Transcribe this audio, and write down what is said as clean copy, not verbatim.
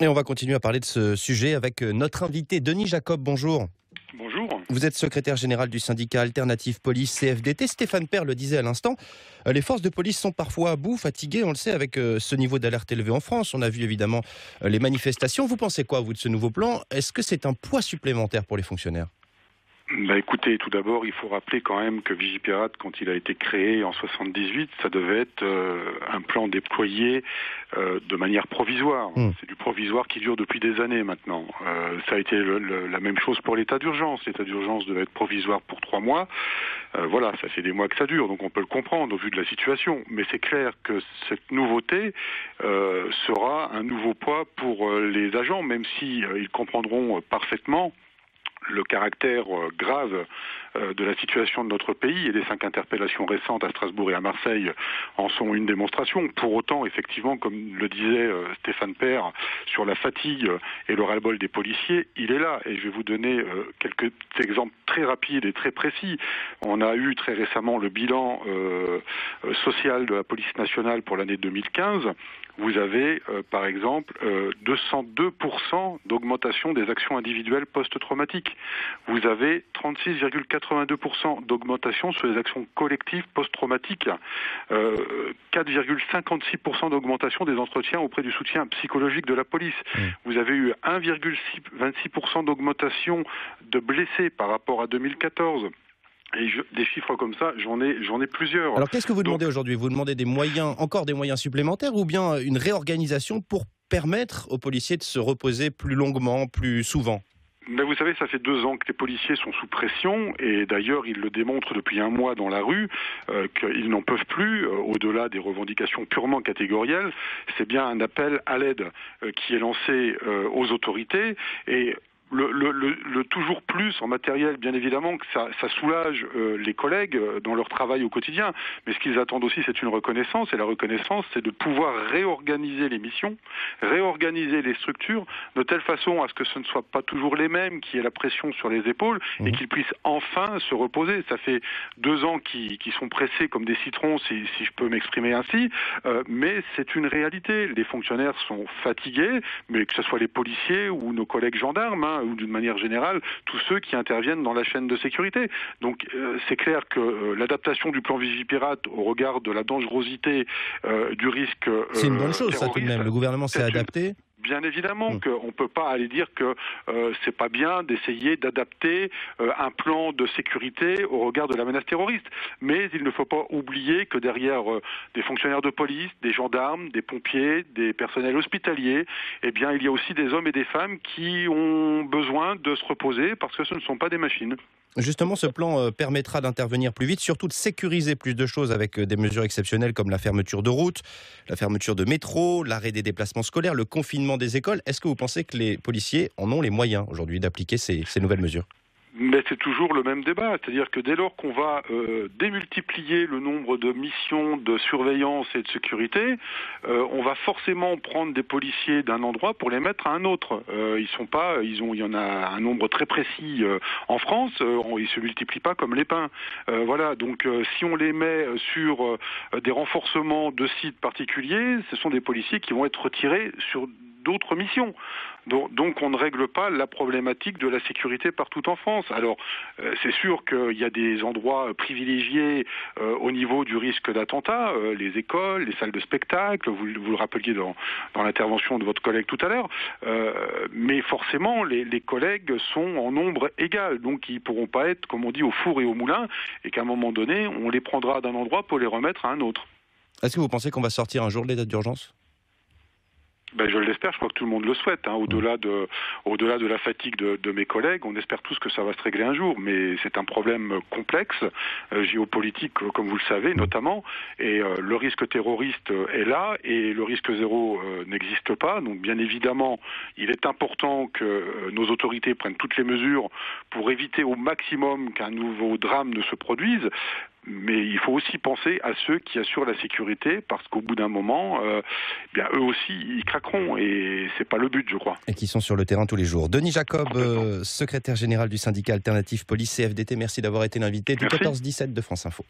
Et on va continuer à parler de ce sujet avec notre invité Denis Jacob. Bonjour. Bonjour. Vous êtes secrétaire général du syndicat Alternative Police CFDT. Stéphane Père le disait à l'instant, les forces de police sont parfois à bout, fatiguées, on le sait, avec ce niveau d'alerte élevé en France. On a vu évidemment les manifestations. Vous pensez quoi, vous, de ce nouveau plan? Est-ce que c'est un poids supplémentaire pour les fonctionnaires? Écoutez, tout d'abord, il faut rappeler quand même que Vigipirate, quand il a été créé en 78, ça devait être un plan déployé de manière provisoire. C'est du provisoire qui dure depuis des années maintenant. Ça a été la même chose pour l'état d'urgence. L'état d'urgence devait être provisoire pour 3 mois. Voilà, ça fait des mois que ça dure, donc on peut le comprendre au vu de la situation. Mais c'est clair que cette nouveauté sera un nouveau poids pour les agents, même si ils comprendront parfaitement le caractère grave de la situation de notre pays, et les 5 interpellations récentes à Strasbourg et à Marseille en sont une démonstration. Pour autant, effectivement, comme le disait Stéphane Père, sur la fatigue et le ras-le-bol des policiers, il est là. Et je vais vous donner quelques exemples très rapides et très précis. On a eu très récemment le bilan social de la police nationale pour l'année 2015. Vous avez, par exemple, 202% d'augmentation des actions individuelles post-traumatiques. Vous avez 36,82% d'augmentation sur les actions collectives post-traumatiques. 4,56% d'augmentation des entretiens auprès du soutien psychologique de la police. Vous avez eu 1,26% d'augmentation de blessés par rapport à 2014. Et des chiffres comme ça, j'en ai plusieurs. Alors qu'est-ce que vous demandez aujourd'hui? Vous demandez des moyens, encore des moyens supplémentaires, ou bien une réorganisation pour permettre aux policiers de se reposer plus longuement, plus souvent? Mais vous savez, ça fait 2 ans que les policiers sont sous pression, et d'ailleurs ils le démontrent depuis 1 mois dans la rue, qu'ils n'en peuvent plus, au-delà des revendications purement catégorielles. C'est bien un appel à l'aide qui est lancé aux autorités, et le toujours plus en matériel, bien évidemment, que ça soulage les collègues dans leur travail au quotidien. Mais ce qu'ils attendent aussi, c'est une reconnaissance. Et la reconnaissance, c'est de pouvoir réorganiser les missions, réorganiser les structures, de telle façon à ce que ce ne soit pas toujours les mêmes, qui aient la pression sur les épaules, et qu'ils puissent enfin se reposer. Ça fait 2 ans qu'ils sont pressés comme des citrons, si je peux m'exprimer ainsi. Mais c'est une réalité. Les fonctionnaires sont fatigués, mais que ce soit les policiers ou nos collègues gendarmes, ou d'une manière générale, tous ceux qui interviennent dans la chaîne de sécurité. Donc c'est clair que l'adaptation du plan Vigipirate au regard de la dangerosité du risque c'est une bonne chose, ça, tout de même. Le gouvernement s'est adapté. Bien évidemment qu'on ne peut pas aller dire que c'est pas bien d'essayer d'adapter un plan de sécurité au regard de la menace terroriste. Mais il ne faut pas oublier que derrière des fonctionnaires de police, des gendarmes, des pompiers, des personnels hospitaliers, eh bien il y a aussi des hommes et des femmes qui ont besoin de se reposer parce que ce ne sont pas des machines. Justement, ce plan permettra d'intervenir plus vite, surtout de sécuriser plus de choses avec des mesures exceptionnelles comme la fermeture de routes, la fermeture de métro, l'arrêt des déplacements scolaires, le confinement des écoles. Est-ce que vous pensez que les policiers en ont les moyens aujourd'hui d'appliquer ces nouvelles mesures ? Mais c'est toujours le même débat, c'est-à-dire que dès lors qu'on va démultiplier le nombre de missions de surveillance et de sécurité, on va forcément prendre des policiers d'un endroit pour les mettre à un autre. Il y en a un nombre très précis en France, ils se multiplient pas comme les pains. Voilà, donc si on les met sur des renforcements de sites particuliers, ce sont des policiers qui vont être retirés sur d'autres missions. Donc on ne règle pas la problématique de la sécurité partout en France. Alors c'est sûr qu'il y a des endroits privilégiés au niveau du risque d'attentat, les écoles, les salles de spectacle, vous le rappeliez dans l'intervention de votre collègue tout à l'heure, mais forcément les collègues sont en nombre égal, donc ils ne pourront pas être, comme on dit, au four et au moulin, et qu'à un moment donné, on les prendra d'un endroit pour les remettre à un autre. Est-ce que vous pensez qu'on va sortir un jour de l'état d'urgence ? Je l'espère, je crois que tout le monde le souhaite. Au-delà de la fatigue de mes collègues, on espère tous que ça va se régler un jour. Mais c'est un problème complexe, géopolitique, comme vous le savez, notamment. Et le risque terroriste est là, et le risque zéro n'existe pas. Donc bien évidemment, il est important que nos autorités prennent toutes les mesures pour éviter au maximum qu'un nouveau drame ne se produise. Mais il faut aussi penser à ceux qui assurent la sécurité, parce qu'au bout d'un moment, eux aussi, ils craqueront, et c'est pas le but, je crois. Et qui sont sur le terrain tous les jours. Denis Jacob, secrétaire général du syndicat Alternative Police CFDT, merci d'avoir été l'invité du 14-17 de France Info.